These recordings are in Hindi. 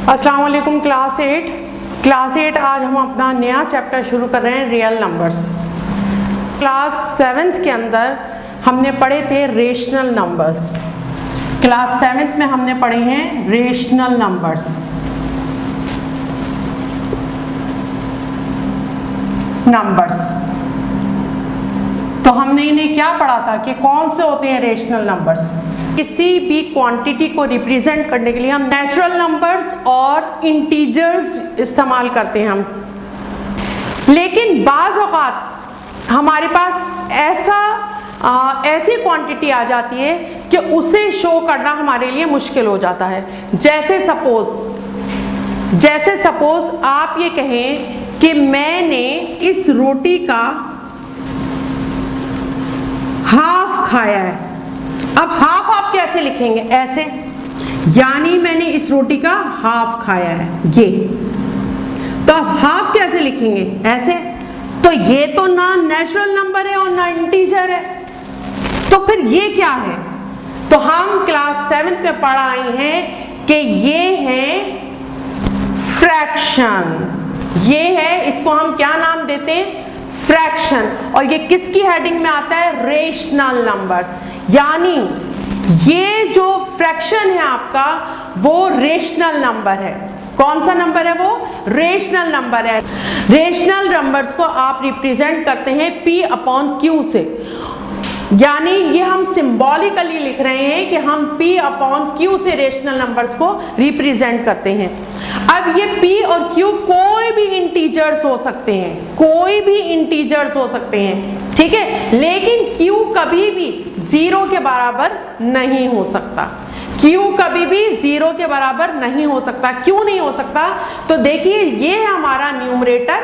अस्सलाम वालेकुम क्लास 8 आज हम अपना नया चैप्टर शुरू कर रहे हैं रियल नंबर्स। क्लास 7th के अंदर हमने पढ़े थे रेशनल नंबर्स। क्लास 7th में हमने पढ़े हैं रेशनल नंबर्स। तो हमने इन्हें क्या पढ़ा था कि कौन से होते हैं रेशनल नंबर्स। किसी भी क्वांटिटी को रिप्रेजेंट करने के लिए हम नेचुरल नंबर्स और इंटीजर्स इस्तेमाल करते हैं हम, लेकिन बाज़ औक़ात हमारे पास ऐसी क्वांटिटी आ जाती है कि उसे शो करना हमारे लिए मुश्किल हो जाता है। जैसे सपोज आप ये कहें कि मैंने इस रोटी का हाफ खाया है। अब हाफ आप कैसे लिखेंगे? ऐसे, यानी मैंने इस रोटी का हाफ खाया है, ये। तो अब हाफ कैसे लिखेंगे? ऐसे। तो ये तो ना नेचुरल नंबर है और ना इंटीजर है, तो फिर ये क्या है? तो हम क्लास 7th में पढ़ आए हैं कि ये है फ्रैक्शन। ये है, इसको हम क्या नाम देते हैं? फ्रैक्शन। और ये किसकी हेडिंग में आता है? Rational numbers. यानी ये जो फ्रैक्शन है आपका, वो रेशनल नंबर है। कौन सा नंबर है वो? रेशनल नंबर है। रेशनल नंबर्स को आप रिप्रेजेंट करते हैं P/Q से, यानी ये हम सिंबॉलिकली लिख रहे हैं कि हम P/Q से रेशनल नंबर्स को रिप्रेजेंट करते हैं। अब ये P और Q कोई भी इंटीजर्स हो सकते हैं, ठीक है, लेकिन Q कभी भी 0 के बराबर नहीं हो सकता। क्यों नहीं हो सकता? तो देखिए, ये है हमारा न्यूमरेटर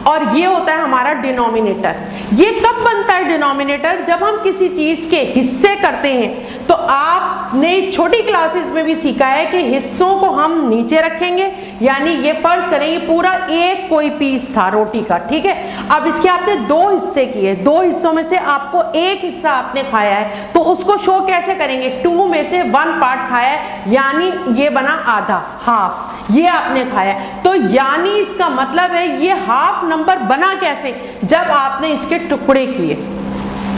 और ये होता है हमारा डिनोमिनेटर। ये कब बनता है डिनोमिनेटर? जब हम किसी चीज के हिस्से करते हैं। तो आपने छोटी क्लासेस में भी सीखा है कि हिस्सों को हम नीचे रखेंगे, यानी ये फर्ज करेंगे पूरा एक कोई पीस था रोटी का, ठीक है। अब इसके आपने 2 हिस्से किए, 2 हिस्सों में से आपको एक हिस्सा आपने खाया है, तो उसको शो कैसे करेंगे? 2 में से 1 पार्ट खाया है, यानी ये बना आधा, हाफ, ये आपने खाया। तो यानी इसका मतलब है ये हाफ नंबर बना कैसे? जब आपने इसके टुकड़े किए,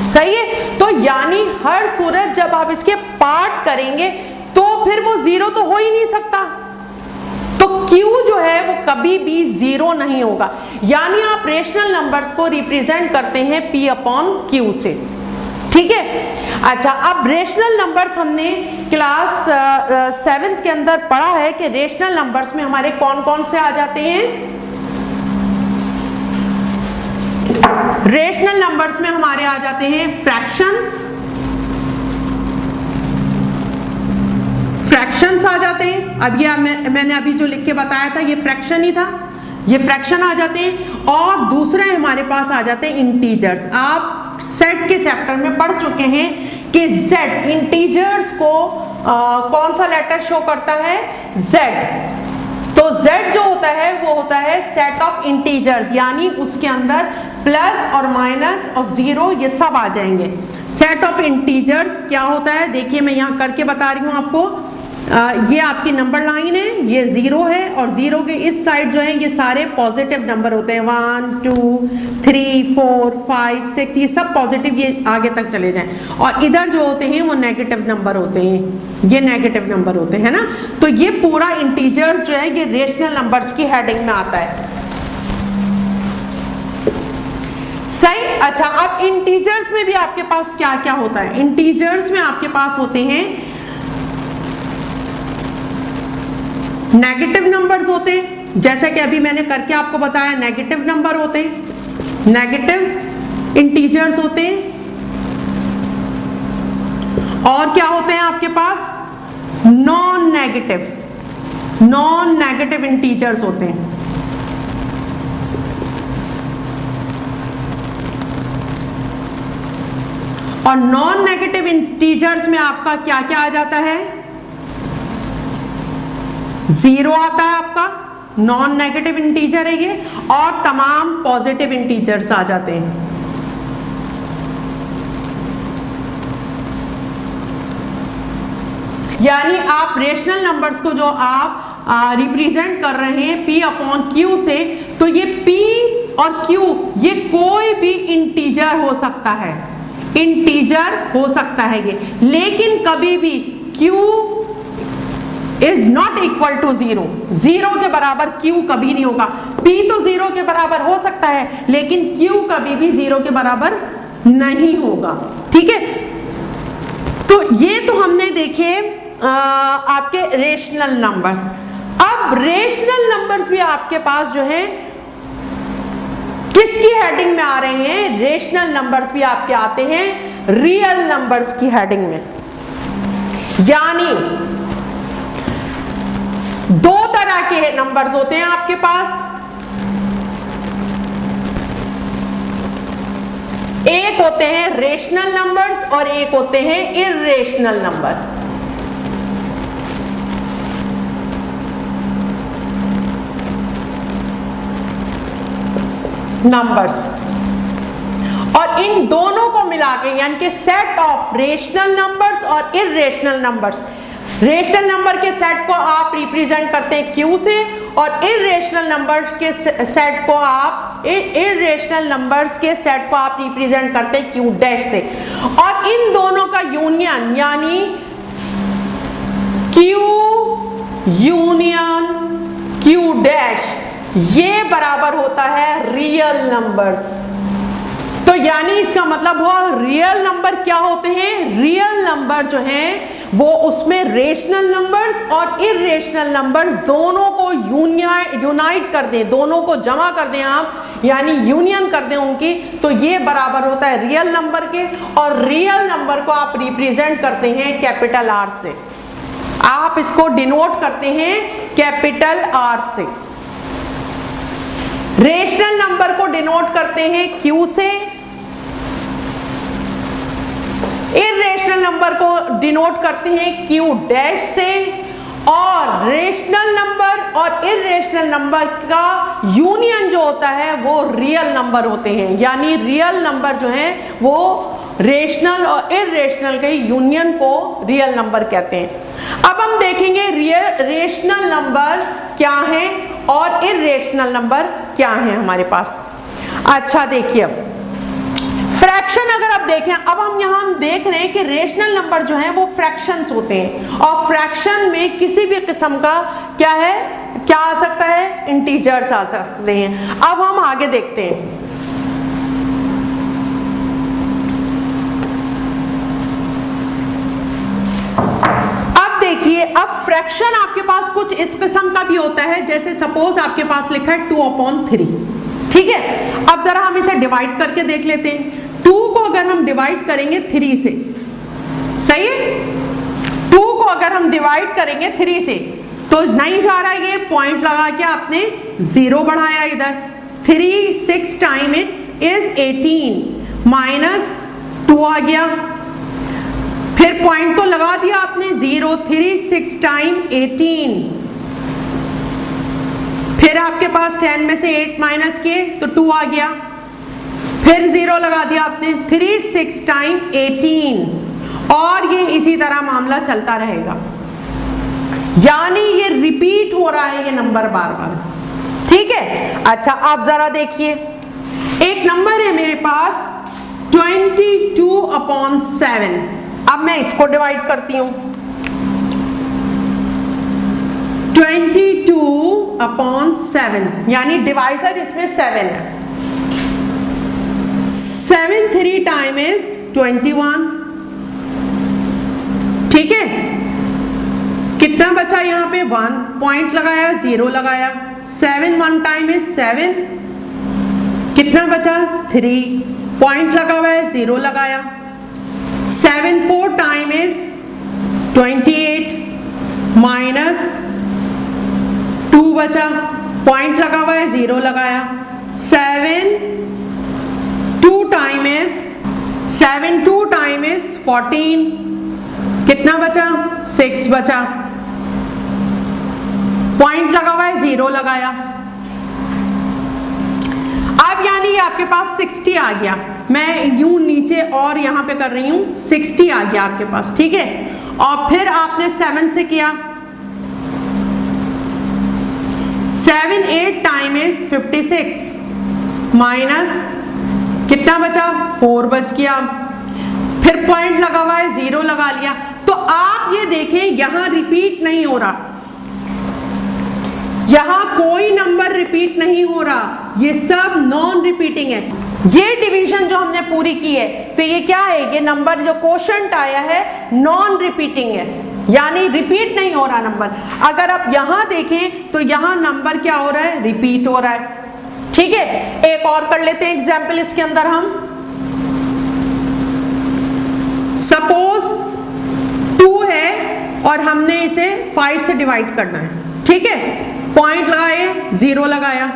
सही है। तो यानी हर सूरत जब आप इसके पार्ट करेंगे तो फिर वो 0 तो हो ही नहीं सकता। तो Q जो है वो कभी भी 0 नहीं होगा, यानी आप रेशनल नंबर्स को रिप्रेजेंट करते हैं P/Q से, ठीक है। अच्छा, अब रेशनल नंबर्स हमने क्लास 7th के अंदर पढ़ा है कि रेशनल नंबर्स में हमारे कौन कौन से आ जाते हैं। रेशनल नंबर्स में हमारे आ जाते हैं फ्रैक्शंस आ जाते हैं। अब ये मैंने अभी जो लिख के बताया था, ये फ्रैक्शन ही था, ये फ्रैक्शन आ जाते हैं। और दूसरे हमारे पास आ जाते हैं इंटीजर्स। आप सेट के चैप्टर में पढ़ चुके हैं कि Z इंटीजर्स को कौन सा लेटर शो करता है? Z। तो Z जो होता है वो होता है सेट ऑफ इंटीजर्स, यानी उसके अंदर प्लस और माइनस और 0 ये सब आ जाएंगे। सेट ऑफ इंटीजर्स क्या होता है? देखिए, मैं यहाँ करके बता रही हूँ आपको। ये आपकी नंबर लाइन है, ये 0 है, और 0 के इस साइड जो है ये सारे पॉजिटिव नंबर होते हैं। 1 2 3 4 5 6, ये सब पॉजिटिव, ये आगे तक चले जाएं। और इधर जो होते हैं वो नेगेटिव नंबर होते हैं, ये नेगेटिव नंबर होते हैं ना। तो ये पूरा इंटीजर्स जो है ये रेशनल नंबर्स की हेडिंग में आता है, सही। अच्छा, अब इंटीजर्स में भी आपके पास क्या क्या होता है? इंटीजर्स में आपके पास होते हैं नेगेटिव नंबर्स होते हैं, जैसा कि अभी मैंने करके आपको बताया, नेगेटिव नंबर होते हैं, नेगेटिव इंटीजर्स होते हैं। और क्या होते हैं आपके पास? नॉन नेगेटिव इंटीजर्स होते हैं। और नॉन नेगेटिव इंटीजर्स में आपका क्या क्या आ जाता है? 0 आता है आपका, नॉन नेगेटिव इंटीजर है ये, और तमाम पॉजिटिव इंटीजर्स आ जाते हैं। यानी आप रेशनल नंबर्स को जो आप रिप्रेजेंट कर रहे हैं P अपॉन Q से, तो ये P और Q ये कोई भी इंटीजर हो सकता है, इंटीजर हो सकता है ये, लेकिन कभी भी Q is not equal to 0, 0 के बराबर Q कभी नहीं होगा। P तो 0 के बराबर हो सकता है, लेकिन Q कभी भी 0 के बराबर नहीं होगा। ठीक है, तो ये तो हमने देखे आपके रेशनल नंबर्स। अब रेशनल नंबर्स भी आपके पास जो है किसकी हेडिंग में आ रहे हैं? रेशनल नंबर्स भी आपके आते हैं रियल नंबर्स की हेडिंग में। यानी दो तरह के नंबर्स होते हैं आपके पास, एक होते हैं रेशनल नंबर्स और एक होते हैं इर्रेशनल नंबर। नंबर्स, और इन दोनों को मिला के यानी कि सेट ऑफ रेशनल नंबर्स और इर्रेशनल नंबर्स, रेशनल नंबर के सेट को आप रिप्रेजेंट करते हैं Q से, और इर्रेशनल नंबर के सेट को आप इर्रेशनल नंबर्स के सेट को आप रिप्रेजेंट करते हैं Q डैश से। और इन दोनों का यूनियन यानी Q यूनियन Q डैश, ये बराबर होता है रियल नंबर्स। तो यानी इसका मतलब हुआ रियल नंबर क्या होते हैं? रियल नंबर जो हैं वो उसमें रेशनल नंबर्स और इर्रेशनल नंबर्स दोनों को यूनाइट कर दें, दोनों को जमा कर दें आप, यानी यूनियन कर दें उनकी, तो ये बराबर होता है रियल नंबर के। और रियल नंबर को आप रिप्रेजेंट करते हैं कैपिटल R से, आप इसको डिनोट करते हैं कैपिटल R से। रेशनल नंबर को डिनोट करते हैं Q से, इर्रेशनल नंबर को डिनोट करते हैं Q डैश से, और रेशनल नंबर और इर्रेशनल नंबर का यूनियन जो होता है वो रियल नंबर होते हैं। यानी रियल नंबर जो है वो रेशनल और इर्रेशनल के यूनियन को रियल नंबर कहते हैं। अब हम देखेंगे रेशनल नंबर क्या है और इर्रेशनल नंबर क्या है हमारे पास। अच्छा देखिए, फ्रैक्शन अगर आप देखें, अब हम यहाँ देख रहे हैं कि रेशनल नंबर जो है वो फ्रैक्शंस होते हैं, और फ्रैक्शन में किसी भी किस्म का क्या है, क्या आ सकता है? इंटीजर्स आ सकते हैं। अब हम आगे देखते हैं। देखिए, अब फ्रैक्शन आपके पास कुछ इस किस्म का भी होता है, जैसे सपोज आपके पास लिखा है 2/3। ठीक है, अब जरा हम इसे डिवाइड करके देख लेते हैं। 2 को अगर हम डिवाइड करेंगे 3 से, सही है, 2 को अगर हम डिवाइड करेंगे 3 से तो नहीं जा रहा है, ये पॉइंट लगा के आपने 0 बढ़ाया इधर। 3 6 टाइम इट इज 18 माइनस 2 आ गया, फिर पॉइंट तो लगा दिया आपने 0, 3 6 टाइम 18, फिर आपके पास 10 में से 8 माइनस किए तो 2 आ गया, फिर 0 लगा दिया आपने, 3 6 टाइम 18, और ये इसी तरह मामला चलता रहेगा। यानी ये रिपीट हो रहा है ये नंबर बार बार। ठीक है, अच्छा आप जरा देखिए, एक नंबर है मेरे पास 22/7। अब मैं इसको डिवाइड करती हूं, 22/7 यानी डिवाइजर इसमें 7 है। 7 3 टाइम इज 21। ठीक है, कितना बचा यहाँ पे? 1 पॉइंट लगाया, 0 लगाया। 7 1 टाइम इज 7, कितना बचा? 3 पॉइंट लगा हुआ है, 0 लगाया। 7 4 टाइम इज 28 माइनस 2 बचा, पॉइंट लगा हुआ है, 0 लगाया। 7 2 टाइम इज 14, कितना बचा? 6 बचा, पॉइंट लगा हुआ है, 0 लगाया। अब यानी आपके पास 60 आ गया, मैं यूं नीचे और यहां पे कर रही हूं, 60 आ गया आपके पास। ठीक है, और फिर आपने 7 से किया 7 8 टाइम इज 56 माइनस कितना बचा, 4 बच गया, फिर पॉइंट लगा हुआ है 0 लगा लिया। तो आप ये देखें यहां रिपीट नहीं हो रहा, यहां कोई नंबर रिपीट नहीं हो रहा, ये सब नॉन रिपीटिंग है। ये डिवीजन जो हमने पूरी की है तो ये क्या है, ये नंबर जो क्वोशंट आया है नॉन रिपीटिंग है, यानी रिपीट नहीं हो रहा नंबर। अगर आप यहां देखें तो यहां नंबर क्या हो रहा है, रिपीट हो रहा है। ठीक है, एक और कर लेते हैं एग्जाम्पल इसके अंदर हम। सपोज 2 है और हमने इसे 5 से डिवाइड करना है। ठीक है, पॉइंट लगाए, 0 लगाया,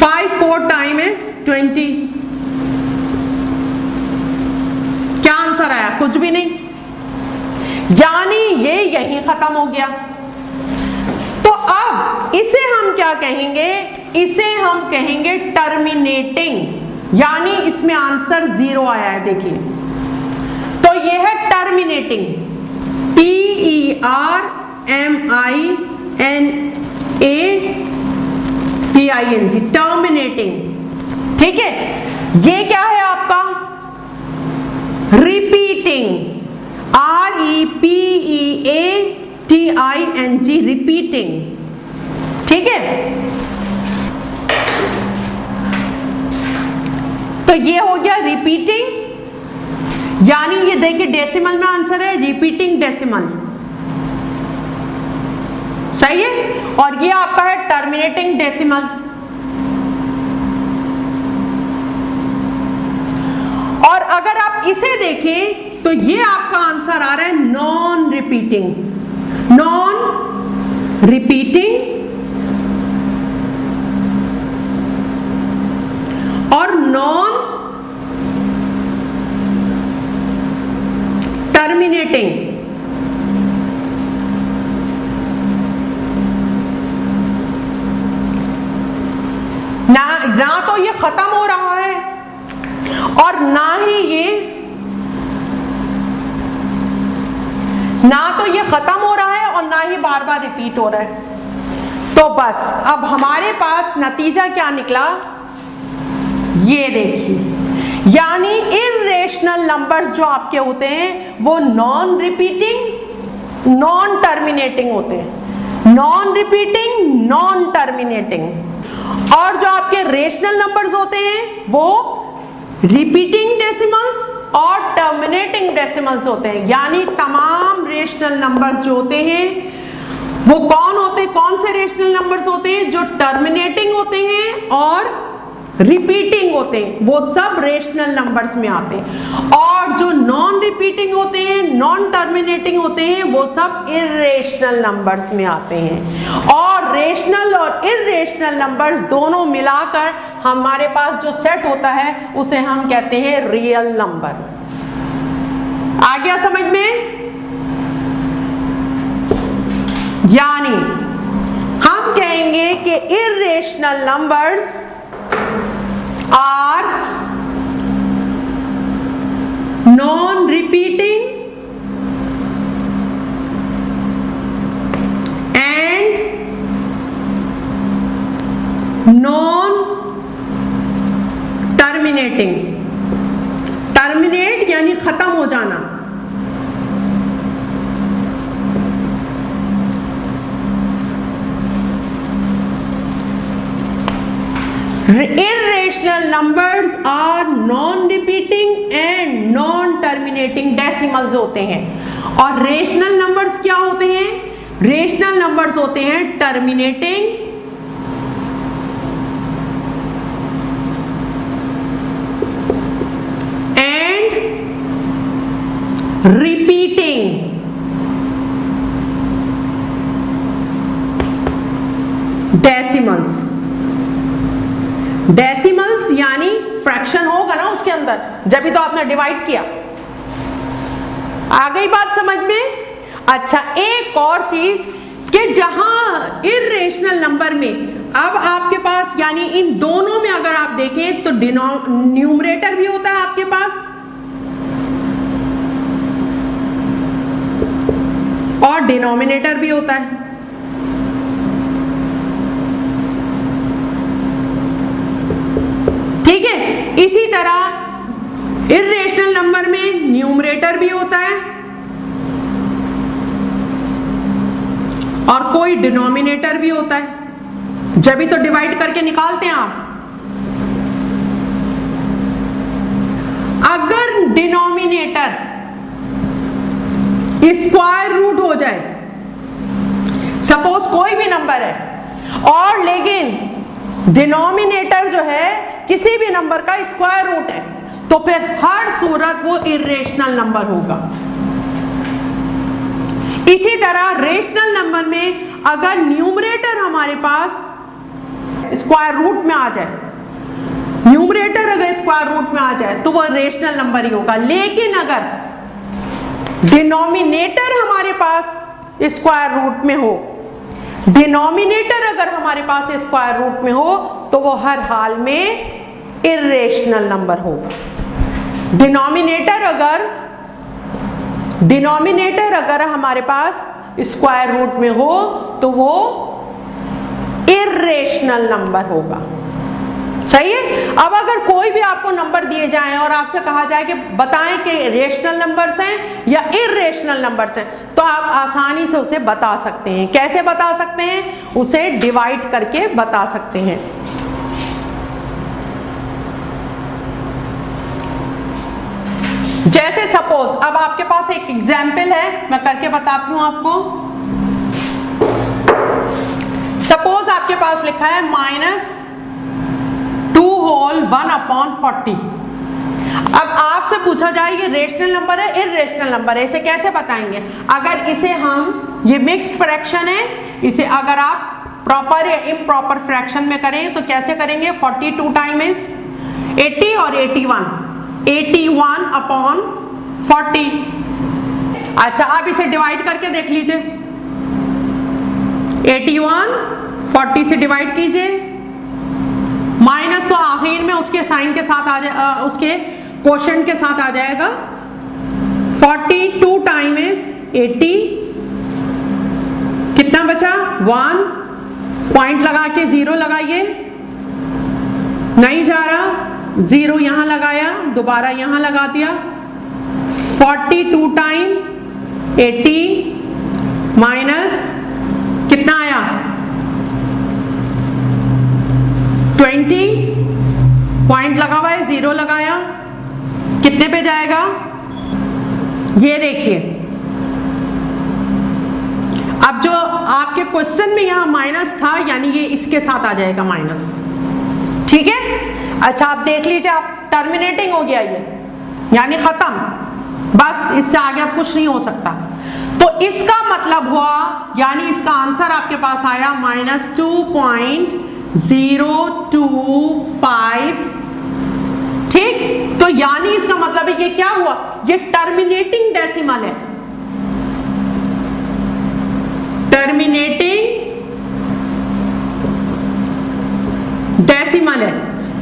5 4 टाइम इज 20। क्या आंसर आया, कुछ भी नहीं, यानी ये यहीं खत्म हो गया। तो अब इसे हम क्या कहेंगे, इसे हम कहेंगे टर्मिनेटिंग, यानी इसमें आंसर 0 आया है। देखिए तो ये है टर्मिनेटिंग, TERMINATING, टर्मिनेटिंग। ठीक है, ये क्या है आपका रिपीटिंग, REPEATING, रिपीटिंग। ठीक है, तो ये हो गया रिपीटिंग, यानी ये देखिए डेसिमल में आंसर है, रिपीटिंग डेसिमल, सही है। और ये आपका है टर्मिनेटिंग डेसिमल। और अगर आप इसे देखें तो ये आपका आंसर आ रहा है नॉन रिपीटिंग, नॉन रिपीटिंग और नॉन टर्मिनेटिंग। ना तो ये खत्म हो रहा है और ना ही ये खत्म हो रहा है और ना ही बार बार रिपीट हो रहा है। तो बस अब हमारे पास नतीजा क्या निकला, ये देखिए, यानी इर्रेशनल नंबर्स जो आपके होते हैं वो नॉन रिपीटिंग नॉन टर्मिनेटिंग होते हैं, नॉन रिपीटिंग नॉन टर्मिनेटिंग। और जो आपके रेशनल नंबर्स होते हैं वो रिपीटिंग डेसिमल्स और टर्मिनेटिंग डेसिमल्स होते हैं। यानी तमाम रेशनल नंबर्स जो होते हैं वो कौन होते हैं, कौन से रेशनल नंबर्स होते हैं, जो टर्मिनेटिंग होते हैं और रिपीटिंग होते हैं, वो सब रेशनल नंबर्स में आते हैं। और जो नॉन रिपीटिंग होते हैं, नॉन टर्मिनेटिंग होते हैं, वो सब इर्रेशनल नंबर्स में आते हैं। और रेशनल और इर्रेशनल नंबर्स दोनों मिलाकर हमारे पास जो सेट होता है उसे हम कहते हैं रियल नंबर। आ गया समझ में? यानी हम कहेंगे कि irrational numbers are non-repeating and non-terminating। Terminate यानी खत्म हो जाना, irrational numbers are non-repeating and non-terminating decimals होते हैं। और रेशनल नंबर्स क्या होते हैं, रेशनल नंबर्स होते हैं terminating and repeating decimals. Decimals यानी फ्रैक्शन होगा ना उसके अंदर, जब भी तो आपने डिवाइड किया। आ गई बात समझ में? अच्छा, एक और चीज कि जहां इर्रेशनल नंबर में अब आपके पास यानी इन दोनों में अगर आप देखें तो न्यूमरेटर भी होता है आपके पास और डिनोमिनेटर भी होता है। इर्रेशनल नंबर में न्यूमरेटर भी होता है और कोई डिनोमिनेटर भी होता है, जब भी तो डिवाइड करके निकालते हैं आप। अगर डिनोमिनेटर स्क्वायर रूट हो जाए, सपोज कोई भी नंबर है और लेकिन डिनोमिनेटर जो है किसी भी नंबर का स्क्वायर रूट है, तो फिर हर सूरत वो इर्रेशनल नंबर होगा। इसी तरह रेशनल नंबर में अगर न्यूमरेटर हमारे पास स्क्वायर रूट में आ जाए, न्यूमरेटर अगर स्क्वायर रूट में आ जाए तो वो रेशनल नंबर ही होगा। लेकिन अगर डिनोमिनेटर हमारे पास स्क्वायर रूट में हो, डिनोमिनेटर अगर हमारे पास स्क्वायर रूट में हो, तो वो हर हाल में इर्रेशनल नंबर होगा। डिनोमिनेटर अगर हमारे पास स्क्वायर रूट में हो तो वो इर्रेशनल नंबर होगा। सही है। अब अगर कोई भी आपको नंबर दिए जाएं और आपसे कहा जाए कि बताएं कि रेशनल नंबर्स हैं या इर्रेशनल नंबर्स हैं, तो आप आसानी से उसे बता सकते हैं। कैसे बता सकते हैं? उसे डिवाइड करके बता सकते हैं। जैसे सपोज अब आपके पास एक एग्जाम्पल है, मैं करके बताती हूं आपको। सपोज आपके पास लिखा है -2 होल 1/40। अब आपसे पूछा जाए ये रेशनल नंबर है इर्रेशनल नंबर है, इसे कैसे बताएंगे? अगर इसे हम, ये मिक्स्ड फ्रैक्शन है, इसे अगर आप प्रॉपर या इम्प्रॉपर फ्रैक्शन में करें तो कैसे करेंगे? 42 टाइम्स 80 और 81/40। अच्छा, आप इसे डिवाइड करके देख लीजिए। 81 40 से डिवाइड कीजिए, माइनस तो आखिर में उसके साइन के साथ आ जाए, उसके क्वोशंट के साथ आ जाएगा। 42 टाइम्स 80 कितना बचा? 1 पॉइंट लगा के 0 लगाइए, नहीं जा रहा, 0 यहां लगाया, दोबारा यहां लगा दिया। 42 टाइम 80 माइनस कितना आया? 20 पॉइंट लगा हुआ है, 0 लगाया, कितने पे जाएगा? ये देखिए, अब जो आपके क्वेश्चन में यहां माइनस था, यानी ये इसके साथ आ जाएगा माइनस। ठीक है। अच्छा, आप देख लीजिए, आप टर्मिनेटिंग हो गया ये, यानी खत्म, बस इससे आगे अब कुछ नहीं हो सकता। तो इसका मतलब हुआ, यानी इसका आंसर आपके पास आया -2.025। ठीक, तो यानी इसका मतलब है ये क्या हुआ? ये टर्मिनेटिंग डेसिमल है, टर्मिनेटिंग डेसिमल है।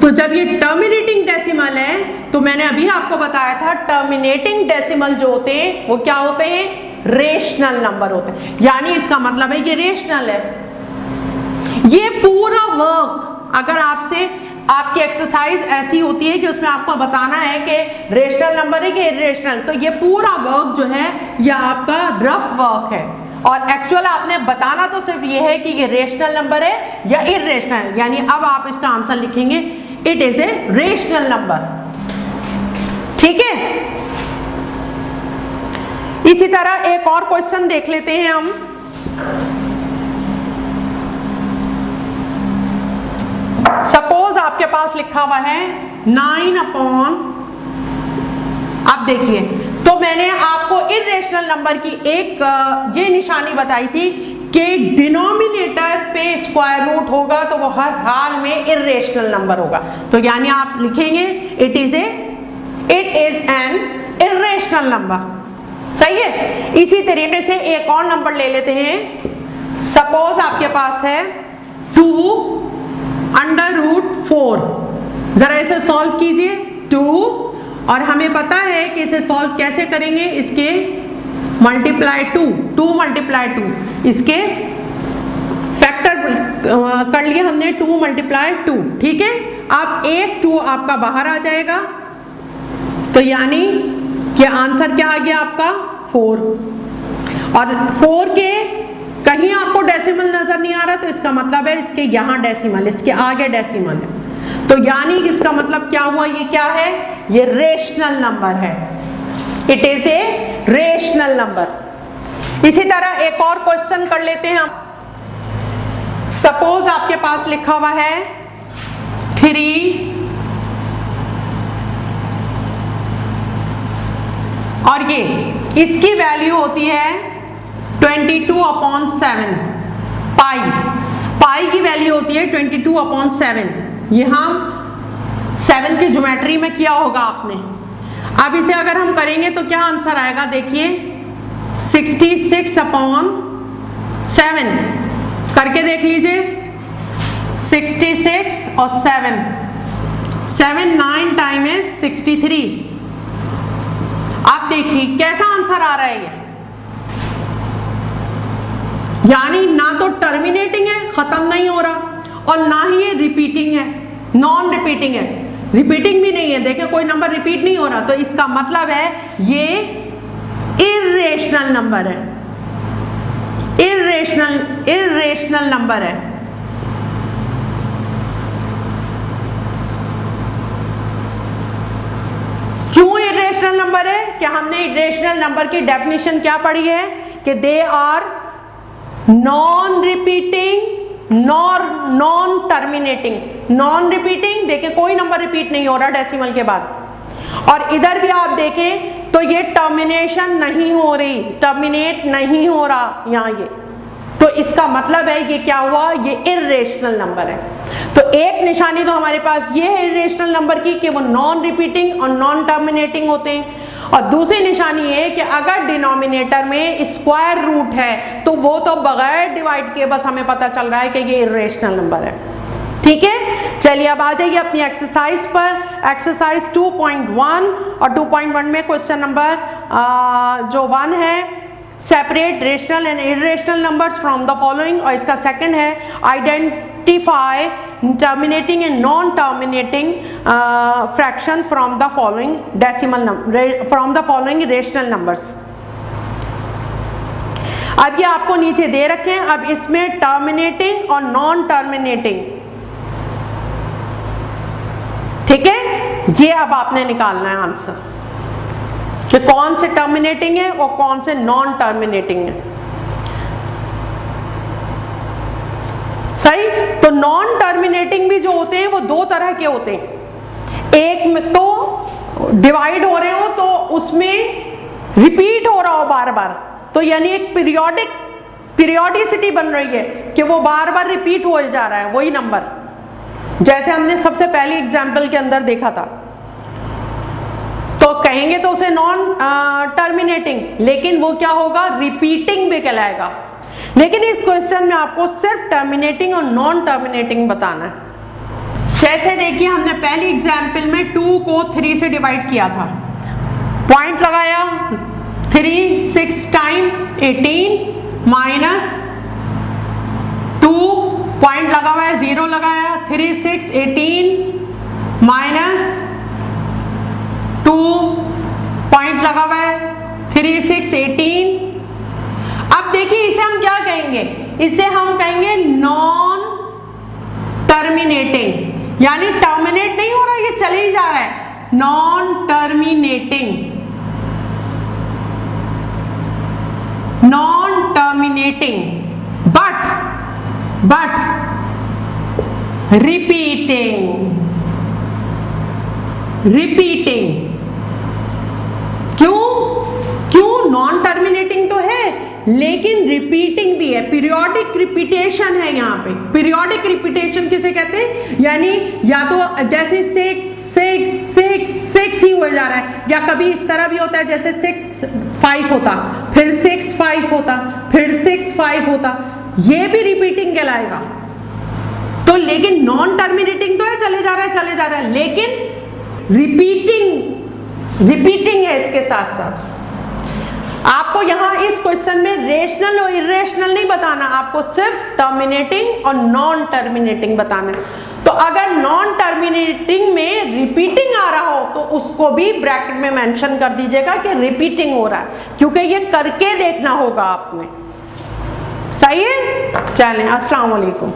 तो जब ये टर्मिनेटिंग डेसिमल है, तो मैंने अभी आपको बताया था टर्मिनेटिंग डेसिमल जो होते हैं वो क्या होते हैं? रेशनल नंबर होते हैं। यानी इसका मतलब है ये रेशनल है। ये पूरा वर्क, अगर आपसे आपकी एक्सरसाइज ऐसी होती है कि उसमें आपको बताना है कि रेशनल नंबर है कि इर्रेशनल, तो ये पूरा वर्क जो है ये आपका रफ वर्क है, और एक्चुअल आपने बताना तो सिर्फ ये है कि ये रेशनल नंबर है या इर्रेशनल। यानी अब आप इसका आंसर लिखेंगे it is a rational number. ठीक है। इसी तरह एक और क्वेश्चन देख लेते हैं हम। सपोज आपके पास लिखा हुआ है 9/, अब देखिए, तो मैंने आपको इर्रेशनल नंबर की एक ये निशानी बताई थी कि डिनोमिनेटर पे स्क्वायर रूट होगा तो वो हर हाल में इर्रेशनल नंबर होगा। तो यानी आप लिखेंगे it is an irrational number. सही है। इसी तरीके से एक और नंबर ले लेते हैं। सपोज आपके पास है 2/√4। जरा इसे सॉल्व कीजिए। 2, और हमें पता है कि इसे सॉल्व कैसे करेंगे, इसके मल्टीप्लाई 2 × 2, इसके फैक्टर कर लिए हमने 2 × 2। ठीक है। अब एक 2 आपका बाहर आ जाएगा, तो तो यानी कि आंसर क्या आ गया आपका 4। और 4 के कहीं आपको डेसिमल नजर नहीं आ रहा तो इसका मतलब है इसके यहाँ डेसिमल, इसके आगे डेसिमल है। तो यानी इसका मतलब क्या हुआ, ये क्या है, ये रेशनल नंबर है। It is a rational number. इसी तरह एक और क्वेश्चन कर लेते हैं हम। सपोज आपके पास लिखा हुआ है 3 और ये इसकी वैल्यू होती है 22/7 पाई। पाई की वैल्यू होती है 22/7। ये हम 7 की ज्योमेट्री में किया होगा आपने। अब इसे अगर हम करेंगे तो क्या आंसर आएगा, देखिए 66/7 करके देख लीजिए। 66 और 7 9 टाइम इज 63। आप देखिए कैसा आंसर आ रहा है ये, यानी ना तो टर्मिनेटिंग है, खत्म नहीं हो रहा, और ना ही ये रिपीटिंग है, नॉन रिपीटिंग है, रिपीटिंग भी नहीं है। देखिए कोई नंबर रिपीट नहीं हो रहा, तो इसका मतलब है ये इर्रेशनल नंबर है, इर्रेशनल नंबर है। क्यों इर्रेशनल नंबर है? कि हमने इर्रेशनल नंबर की डेफिनेशन क्या पढ़ी है कि they are non repeating non terminating. Non repeating, देखिए कोई नंबर रिपीट नहीं हो रहा डेसिमल के बाद, और इधर भी आप देखें तो ये टर्मिनेशन नहीं हो रही, टर्मिनेट नहीं हो रहा यहाँ ये, तो इसका मतलब है ये क्या हुआ, ये इर्रेशनल नंबर है। तो एक निशानी तो हमारे पास ये है इर्रेशनल नंबर की कि वो नॉन रिपीटिंग और नॉन टर्मिनेटिंग होते हैं, और दूसरी निशानी ये कि अगर डिनोमिनेटर में स्क्वायर रूट है तो वो तो बगैर डिवाइड किए बस हमें पता चल रहा है कि ये इर्रेशनल नंबर है। ठीक है, चलिए अब आ जाइए अपनी एक्सरसाइज पर। एक्सरसाइज 2.1 और 2.1 में क्वेश्चन नंबर जो 1 है, separate rational and irrational numbers from the following, और इसका सेकंड है identify terminating and non terminating fraction from the following decimal number, from the following rational numbers. अब ये आपको नीचे दे रखे हैं, अब इसमें टर्मिनेटिंग और नॉन टर्मिनेटिंग, ठीक है, ये अब आपने निकालना है आंसर कि कौन से टर्मिनेटिंग है और कौन से नॉन टर्मिनेटिंग है। सही, तो नॉन टर्मिनेटिंग भी जो होते हैं वो दो तरह के होते हैं। एक में तो डिवाइड हो रहे हो तो उसमें रिपीट हो रहा हो बार बार, तो यानी एक पीरियोडिसिटी बन रही है कि वो बार बार रिपीट हो जा रहा है वही नंबर, जैसे हमने सबसे पहली एग्जाम्पल के अंदर देखा था। तो कहेंगे तो उसे नॉन टर्मिनेटिंग, लेकिन वो क्या होगा, रिपीटिंग भी कहलाएगा। लेकिन इस क्वेश्चन में आपको सिर्फ टर्मिनेटिंग और नॉन टर्मिनेटिंग बताना है। जैसे देखिए हमने पहली एग्जाम्पल में 2 को 3 से डिवाइड किया था, पॉइंट लगाया 3 6 टाइम 18 माइनस 2, पॉइंट लगा हुआ है 0 लगाया, 3 6 18 माइनस 2, पॉइंट लगा हुआ है 3 6 18। अब देखिए इसे हम क्या कहेंगे, इसे हम कहेंगे नॉन टर्मिनेटिंग, यानी टर्मिनेट नहीं हो रहा, ये चले ही जा रहा है, non terminating, non terminating but repeating. क्यों नॉन टर्मिनेटिंग तो है लेकिन रिपीटिंग भी है, पीरियोडिक रिपीटेशन है यहाँ पे। पीरियोडिक रिपीटेशन किसे कहते हैं, यानी या तो जैसे 6 6 6 6 ही हो जा रहा है, या कभी इस तरह भी होता है जैसे 6 5 होता, फिर 6 5 होता, फिर 6 5 होता, ये भी रिपीटिंग कहलाएगा। तो लेकिन नॉन टर्मिनेटिंग तो है, चले जा रहा है, लेकिन रिपीटिंग है इसके साथ साथ। आपको यहां इस क्वेश्चन में रेशनल और इरेशनल नहीं बताना, आपको सिर्फ टर्मिनेटिंग और नॉन टर्मिनेटिंग बताना है। तो अगर नॉन टर्मिनेटिंग में रिपीटिंग आ रहा हो तो उसको भी ब्रैकेट में मेंशन कर दीजिएगा कि रिपीटिंग हो रहा है, क्योंकि ये करके देखना होगा आपने। सही है, चलें, अस्सलाम वालेकुम।